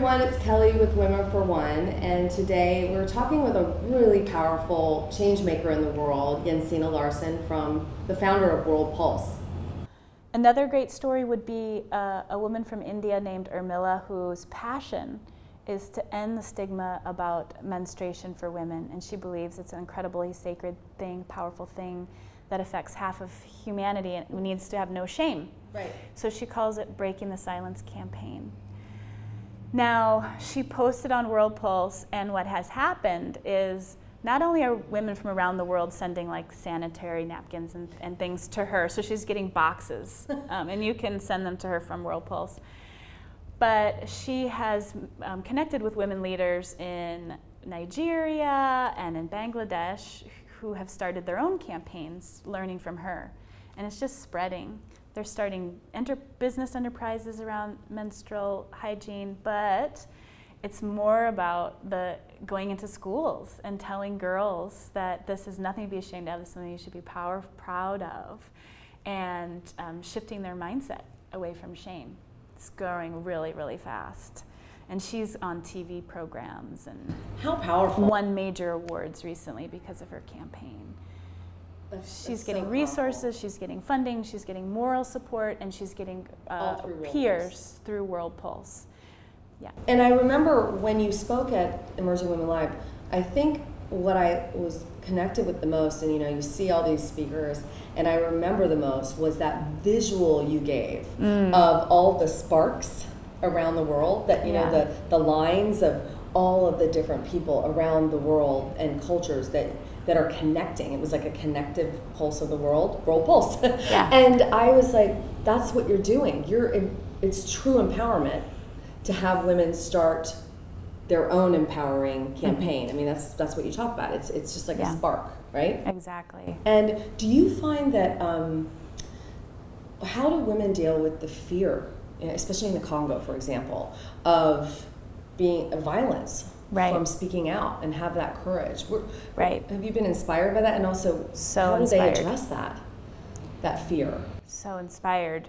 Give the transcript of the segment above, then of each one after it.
everyone, it's Kelly with Women for One, and today we're talking with a really powerful change maker in the world, Jensine Larson, the founder of World Pulse. Another great story would be a woman from India named Urmila, whose passion is to end the stigma about menstruation for women, and she believes it's an incredibly sacred thing, powerful thing that affects half of humanity and needs to have no shame. Right. So she calls it Breaking the Silence campaign. Now, she posted on World Pulse, and what has happened is not only are women from around the world sending like sanitary napkins and things to her, so she's getting boxes, and you can send them to her from World Pulse, but she has connected with women leaders in Nigeria and in Bangladesh who have started their own campaigns learning from her, and it's just spreading. They're starting business enterprises around menstrual hygiene, but it's more about going into schools and telling girls that this is nothing to be ashamed of, this is something you should be proud of, and shifting their mindset away from shame. It's growing really, really fast. And she's on TV programs and how powerful. Won major awards recently because of her campaign. She's getting so resources, she's getting funding, she's getting moral support, and she's getting peers through World Pulse. Yeah. And I remember when you spoke at Emerging Women Live, I think what I was connected with the most, and you see all these speakers, and I remember the most was that visual you gave of all the sparks around the world, that know the lines of all of the different people around the world and cultures that are connecting. It was like a connective pulse of the world Pulse. Yeah. And I was like, that's what you're doing. It's true empowerment to have women start their own empowering campaign. I mean, that's what you talk about. It's just like a spark, right? Exactly. And do you find that, how do women deal with the fear, especially in the Congo, for example, of violence? Right. From speaking out and have that courage. Right. Have you been inspired by that? And also, how do they address that fear? So inspired.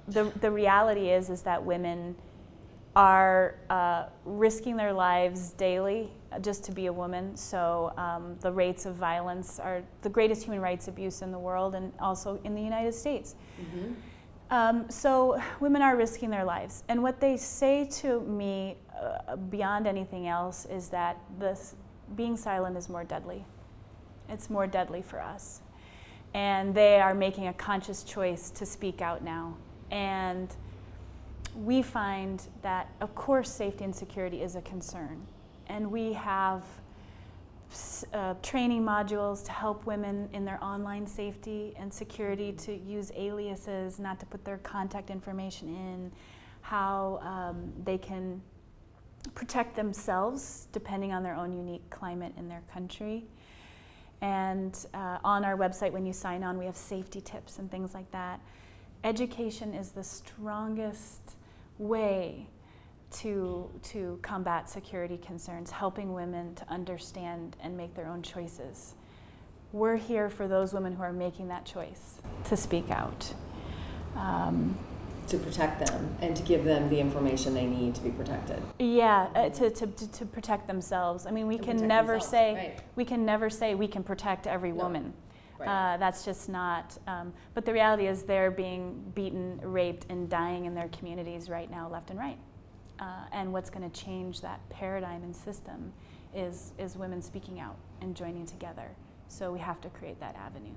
The reality is that women are risking their lives daily just to be a woman. So the rates of violence are the greatest human rights abuse in the world, and also in the United States. Mm-hmm. So women are risking their lives. And what they say to me beyond anything else is that being silent is more deadly. It's more deadly for us. And they are making a conscious choice to speak out now. And we find that, of course, safety and security is a concern. And we have training modules to help women in their online safety and security, to use aliases, not to put their contact information in, how they can protect themselves depending on their own unique climate in their country. And on our website, when you sign on, we have safety tips and things like that. Education is the strongest way to combat security concerns, helping women to understand and make their own choices. We're here for those women who are making that choice to speak out. To protect them and to give them the information they need to be protected. Yeah, to protect themselves. I mean, we can never say we can protect every woman. Right. That's just not. But the reality is, they're being beaten, raped, and dying in their communities right now, left and right. And what's going to change that paradigm and system is women speaking out and joining together. So we have to create that avenue.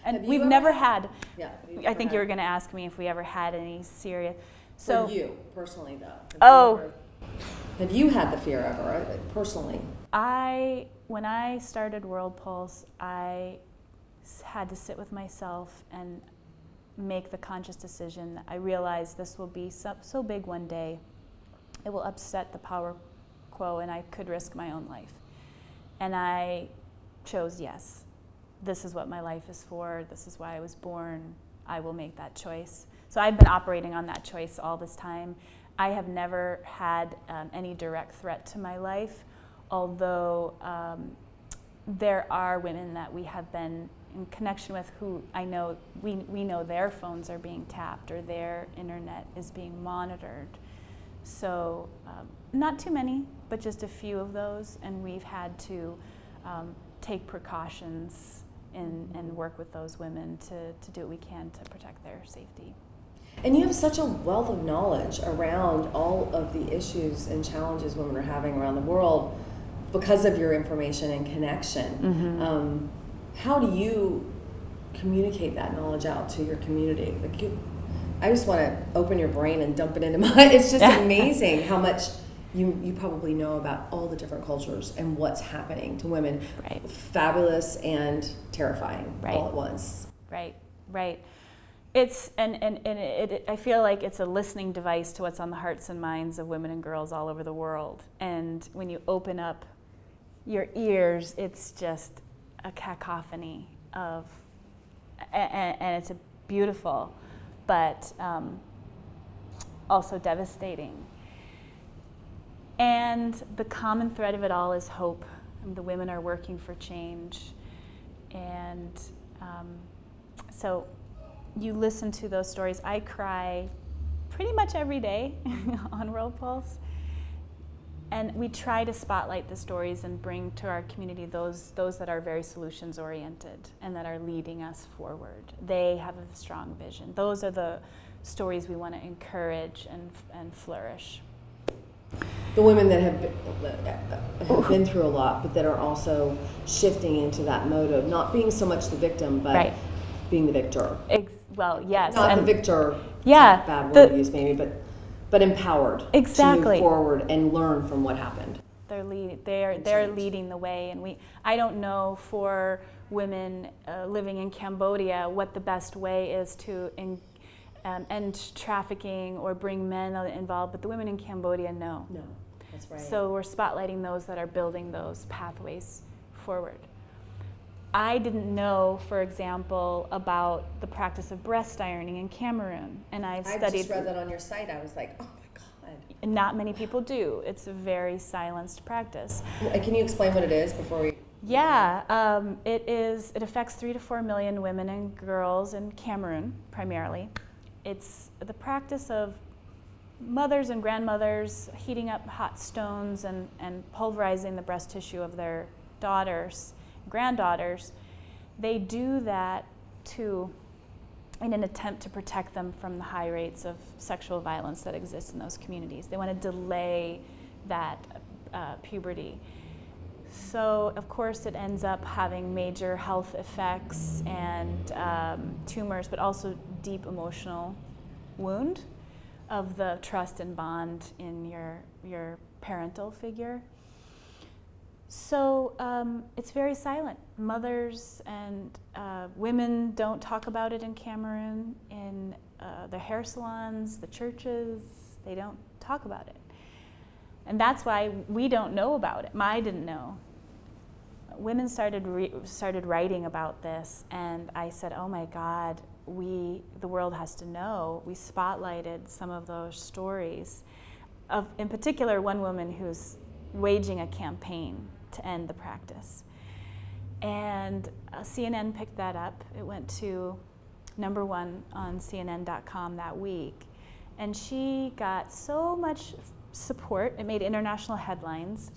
And we've never had. Yeah. I think you were going to ask me if we ever had any serious. So for you personally, though. Have you had the fear ever, personally? When I started World Pulse, I had to sit with myself and make the conscious decision that I realized this will be so big one day, it will upset the power quo, and I could risk my own life. And I chose yes. This is what my life is for. This is why I was born. I will make that choice. So I've been operating on that choice all this time. I have never had any direct threat to my life, although there are women that we have been in connection with who I know, we know their phones are being tapped or their internet is being monitored. So Not too many, but just a few of those, and we've had to take precautions and work with those women to do what we can to protect their safety. And you have such a wealth of knowledge around all of the issues and challenges women are having around the world because of your information and connection. How do you communicate that knowledge out to your community? Like I just want to open your brain and dump it into mine. It's just amazing how much you probably know about all the different cultures and what's happening to women. Right. Fabulous and terrifying all at once. Right. It's I feel like it's a listening device to what's on the hearts and minds of women and girls all over the world. And when you open up your ears, it's just a cacophony of, and it's a beautiful, but also devastating. And the common thread of it all is hope. And the women are working for change. And so you listen to those stories. I cry pretty much every day on World Pulse. And we try to spotlight the stories and bring to our community those that are very solutions oriented and that are leading us forward. They have a strong vision. Those are the stories we want to encourage and flourish. The women that have been through a lot, but that are also shifting into that mode of not being so much the victim, but being the victor. Well, yes. Not the victor, yeah, bad word to use maybe, but empowered to move forward and learn from what happened. They're leading the way, and I don't know for women living in Cambodia what the best way is to end trafficking or bring men involved, but the women in Cambodia know. No, that's right. So we're spotlighting those that are building those pathways forward. I didn't know, for example, about the practice of breast ironing in Cameroon, and I just read that on your site. I was like, oh my God. Not many people do. It's a very silenced practice. Can you explain what it is before we? Yeah, it affects 3 to 4 million women and girls in Cameroon primarily. It's the practice of mothers and grandmothers heating up hot stones and pulverizing the breast tissue of their daughters, granddaughters. They do that in an attempt to protect them from the high rates of sexual violence that exist in those communities. They want to delay that puberty. So, of course, it ends up having major health effects and tumors, but also deep emotional wound of the trust and bond in your parental figure. So it's very silent. Mothers and women don't talk about it in Cameroon. In the hair salons, the churches, they don't talk about it. And that's why we don't know about it. I didn't know. Women started writing about this, and I said, oh my God, the world has to know. We spotlighted some of those stories of, in particular, one woman who's waging a campaign to end the practice. And CNN picked that up. It went to #1 on CNN.com that week. And she got so much support, it made international headlines,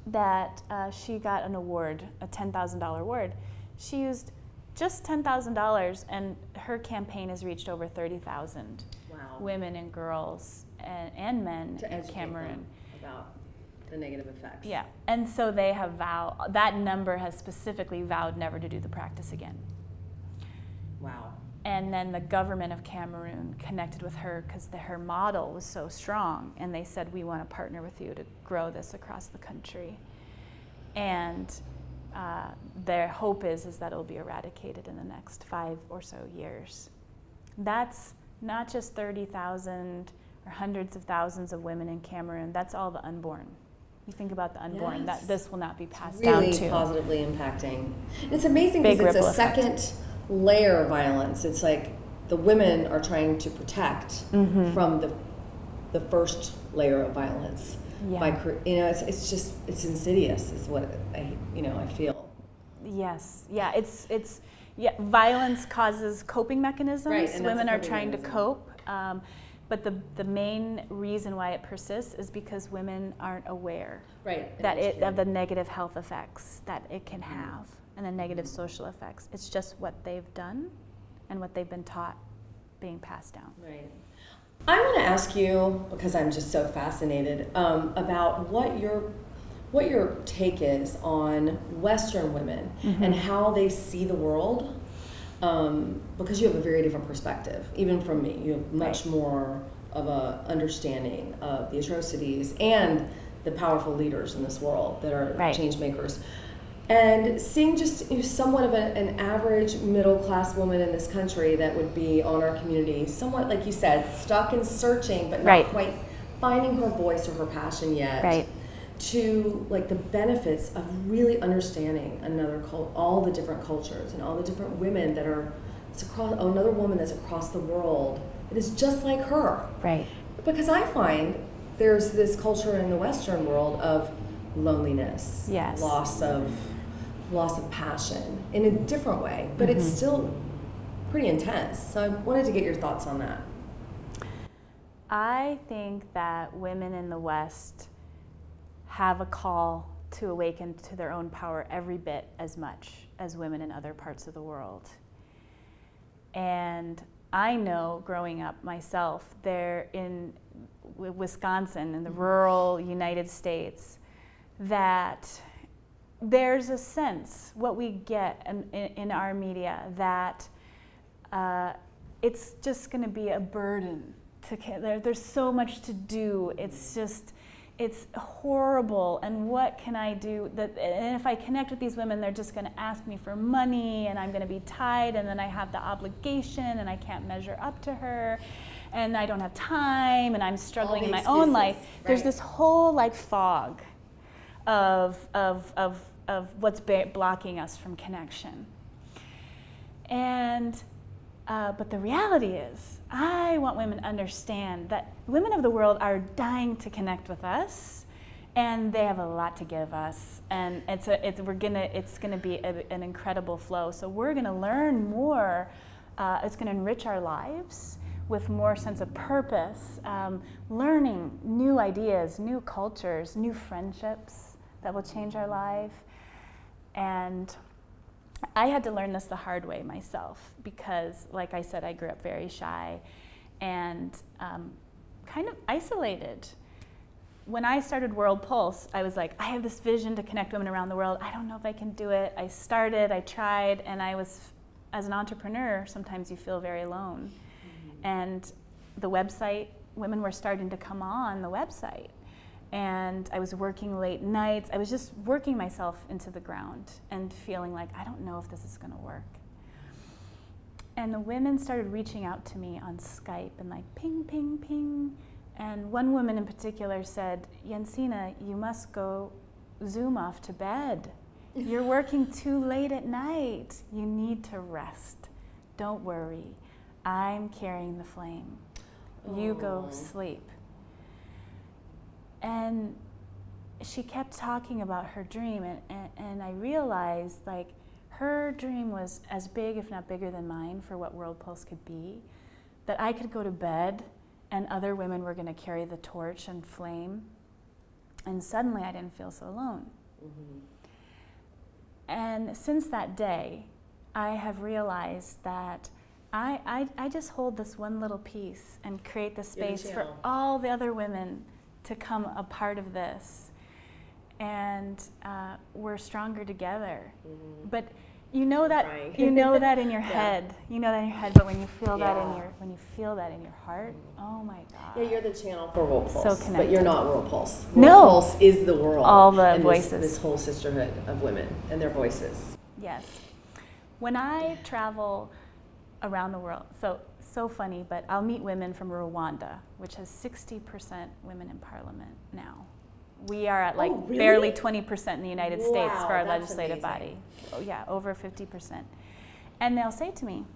that she got an award, a $10,000 award. She used just $10,000, and her campaign has reached over 30,000 women and girls and men in Cameroon. About the negative effects. Yeah, and so they have vowed, that number has specifically vowed never to do the practice again. Wow. And then the government of Cameroon connected with her because her model was so strong, and they said, we want to partner with you to grow this across the country. And their hope is that it'll be eradicated in the next 5 or so years. That's not just 30,000 or hundreds of thousands of women in Cameroon, that's all the unborn. You think about the unborn, that this will not be passed down to. Really positively impacting. It's amazing because it's a second layer of violence. It's like the women are trying to protect from the first layer of violence. Yeah. By it's insidious is what I feel. Yes. Yeah. Violence causes coping mechanisms. Right, and women are trying to cope. But the main reason why it persists is because women aren't aware Right. that of the negative health effects that it can have and the negative social effects. It's just what they've done and what they've been taught being passed down. Right. I want to ask you, because I'm just so fascinated, about what your take is on Western women and how they see the world. Because you have a very different perspective, even from me. You have much more of a understanding of the atrocities and the powerful leaders in this world that are change makers. And seeing just somewhat of an average middle class woman in this country that would be on our community, somewhat like you said, stuck and searching, but not quite finding her voice or her passion yet. Right. To like the benefits of really understanding all the different cultures and all the different women that are another woman that's across the world that is just like her. Right. Because I find there's this culture in the Western world of loneliness, loss of passion in a different way, but it's still pretty intense. So I wanted to get your thoughts on that. I think that women in the West have a call to awaken to their own power every bit as much as women in other parts of the world. And I know, growing up myself, there in Wisconsin, in the rural United States, that there's a sense, what we get in our media, that it's just going to be a burden. There's so much to do. It's horrible, and what can I do? And if I connect with these women, they're just going to ask me for money, and I'm going to be tied, and then I have the obligation, and I can't measure up to her, and I don't have time, and I'm struggling in my own life. Right. There's this whole fog of what's blocking us from connection. And but the reality is, I want women to understand that women of the world are dying to connect with us, and they have a lot to give us, and it's gonna be an incredible flow. So we're gonna learn more. It's gonna enrich our lives with more sense of purpose, learning new ideas, new cultures, new friendships that will change our life. And I had to learn this the hard way myself because, like I said, I grew up very shy and kind of isolated. When I started World Pulse, I was like, I have this vision to connect women around the world. I don't know if I can do it. I tried, and as an entrepreneur, sometimes you feel very alone. And the website, women were starting to come on the website. And I was working late nights. I was just working myself into the ground and feeling like, I don't know if this is going to work. And the women started reaching out to me on Skype and ping, ping, ping. And one woman in particular said, Jensine, you must go Zoom off to bed. You're working too late at night. You need to rest. Don't worry. I'm carrying the flame. You go sleep. And she kept talking about her dream, and I realized her dream was as big, if not bigger than mine, for what World Pulse could be, that I could go to bed and other women were going to carry the torch and flame, and suddenly I didn't feel so alone. And since that day, I have realized that I just hold this one little piece and create the space for all the other women to come a part of this, and we're stronger together. But you know that in your head. You know that in your head. But when you feel that in your heart, oh my God! Yeah, you're the channel for World Pulse, so connected. But you're not World Pulse. No, World Pulse is the world. All the voices. This whole sisterhood of women and their voices. Yes. When I travel around the world, so funny, but I'll meet women from Rwanda, which has 60% women in parliament now. We are at really? Barely 20% in the United States for our legislative body. Oh yeah, over 50%. And they'll say to me,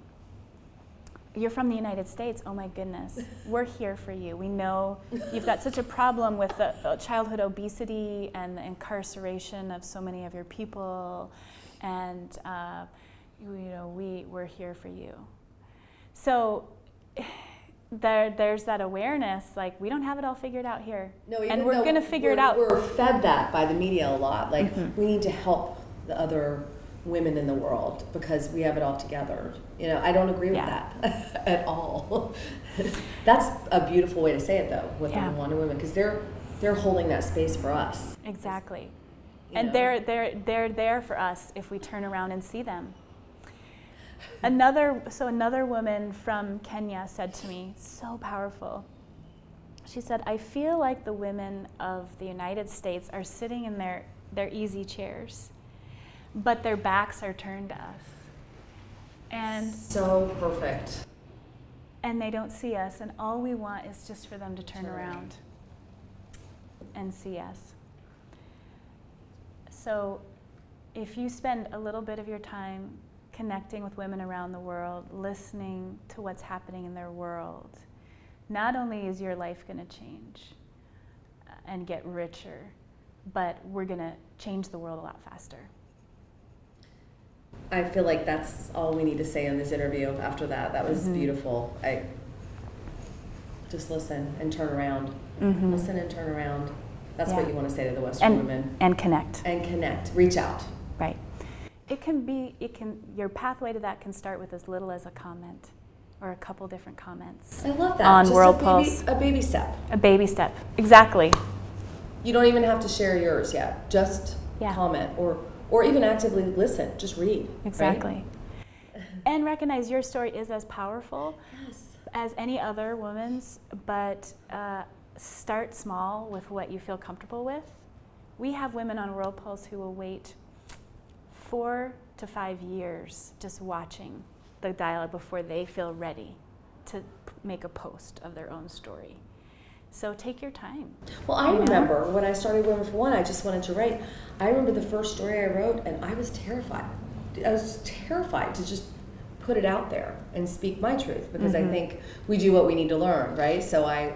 you're from the United States, oh my goodness, we're here for you. We know you've got such a problem with the childhood obesity and the incarceration of so many of your people, and we're here for you. So there's that awareness, like, we don't have it all figured out here. No, and we're going to figure it out. We're fed that by the media a lot. Like, we need to help the other women in the world because we have it all together. You know, I don't agree with that at all. That's a beautiful way to say it, though, with the Wonder Women, because they're holding that space for us. Exactly. You and know? they're there for us if we turn around and see them. Another woman from Kenya said to me, so powerful. She said, I feel like the women of the United States are sitting in their easy chairs, but their backs are turned to us. And so perfect. And they don't see us, and all we want is just for them to turn around and see us. So if you spend a little bit of your time connecting with women around the world, listening to what's happening in their world, not only is your life going to change and get richer, but we're going to change the world a lot faster. I feel like that's all we need to say in this interview after that. That was beautiful. I just listen and turn around. Listen and turn around. That's what you want to say to the Western women. And connect. And connect. Reach out. Right. Your pathway to that can start with as little as a comment or a couple different comments. I love that. On just World Pulse. A baby step. A baby step. Exactly. You don't even have to share yours yet. Just comment or even actively listen. Just read. Exactly. Right? And recognize your story is as powerful Yes. as any other woman's, but start small with what you feel comfortable with. We have women on World Pulse who will wait 4 to 5 years just watching the dialogue before they feel ready to make a post of their own story. So take your time. Well, I remember when I started Women for One, I just wanted to write. I remember the first story I wrote, and I was terrified. I was terrified to just put it out there and speak my truth, because I think we do what we need to learn, right? So I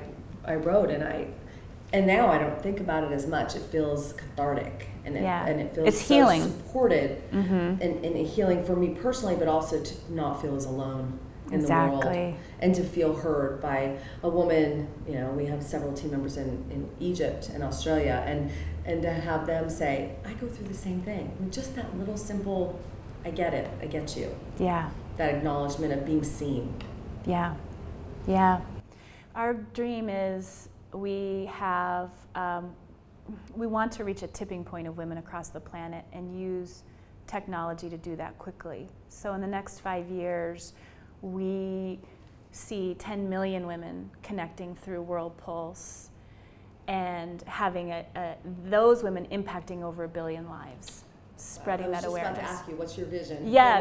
wrote, and now I don't think about it as much. It feels cathartic, and it feels it's healing. So supported, and healing for me personally, but also to not feel as alone in the world, and to feel heard by a woman. You know, we have several team members in Egypt and Australia, and to have them say, I go through the same thing. And just that little simple, I get it, I get you. Yeah. That acknowledgement of being seen. Yeah. Yeah. Our dream is we want to reach a tipping point of women across the planet and use technology to do that quickly. So in the next 5 years, we see 10 million women connecting through World Pulse and having those women impacting over 1 billion lives, spreading that awareness. I was just about to ask you, what's your vision? Yeah,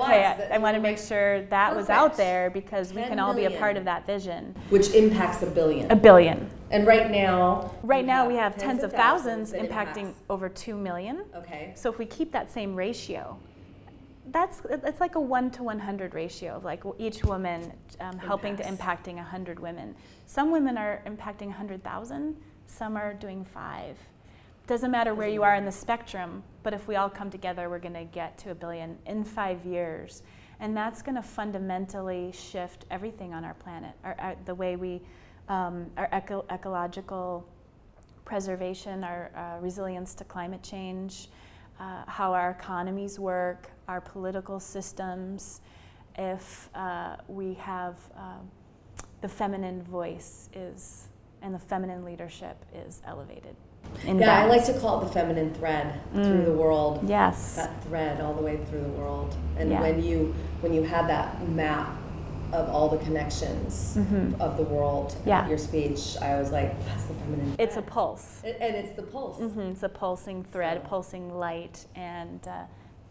okay. I want to make sure that was out there, because we can all be a part of that vision. Which impacts 1 billion. 1 billion. And right now we have tens of thousands impacting over 2 million. Okay. So if we keep that same ratio, it's like a 1 to 100 ratio of like each woman helping to impacting 100 women. Some women are impacting 100,000, some are doing 5. Doesn't matter where you are in the spectrum, but if we all come together, we're going to get to 1 billion in 5 years. And that's going to fundamentally shift everything on our planet, the way we, our ecological preservation, our resilience to climate change, how our economies work, our political systems. If we have the feminine voice and the feminine leadership is elevated. I like to call it the feminine thread through the world. Yes. That thread all the way through the world. And when you had that map of all the connections of the world in your speech, I was like, that's the feminine thread. It's a pulse. And it's the pulse. It's a pulsing thread, a pulsing light. And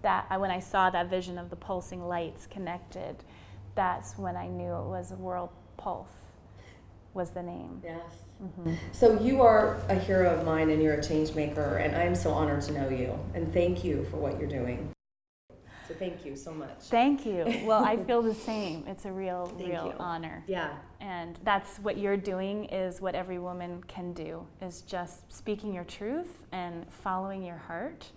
when I saw that vision of the pulsing lights connected, that's when I knew it was World Pulse was the name. Yes. So you are a hero of mine, and you're a change maker, and I'm so honored to know you. And thank you for what you're doing. So thank you so much. Thank you. Well, I feel the same. It's a real honor. Yeah. And that's what you're doing, is what every woman can do, is just speaking your truth and following your heart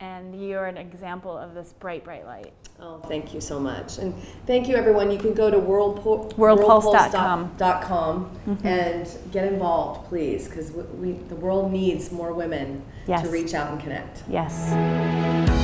And you're an example of this bright, bright light. Oh, thank you so much. And thank you, everyone. You can go to worldpulse.com and get involved, please, because the world needs more women Yes. to reach out and connect. Yes.